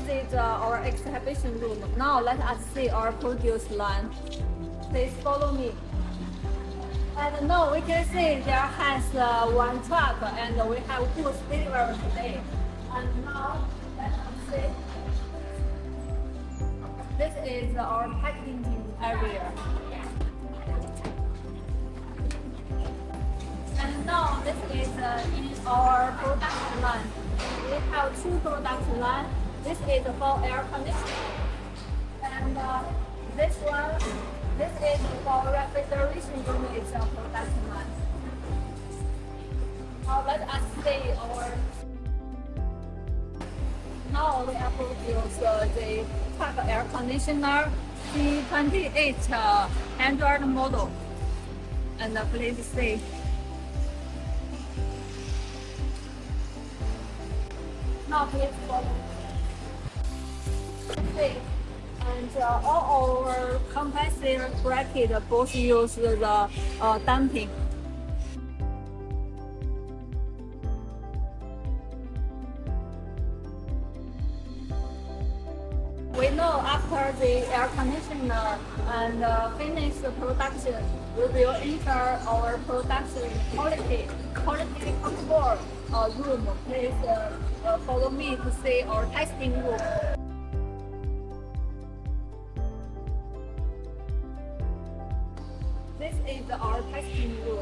visit our exhibition room. Now let us see our produce line. Please follow me. And now we can see there has one truck and we have goods delivered today. And now let us see. This is our packaging area. And now this is in our production line. We have two production lines. This is for air conditioning. And this is for refrigeration units production line. Now let us see our. Now we have produced the truck air conditioner C2800 model. And please see. Now please follow. See. And all our compressor bracket both use the damping. We know after the air conditioner and finish the production, we will enter our production quality control room. Please follow me to see our testing room. This is our testing room.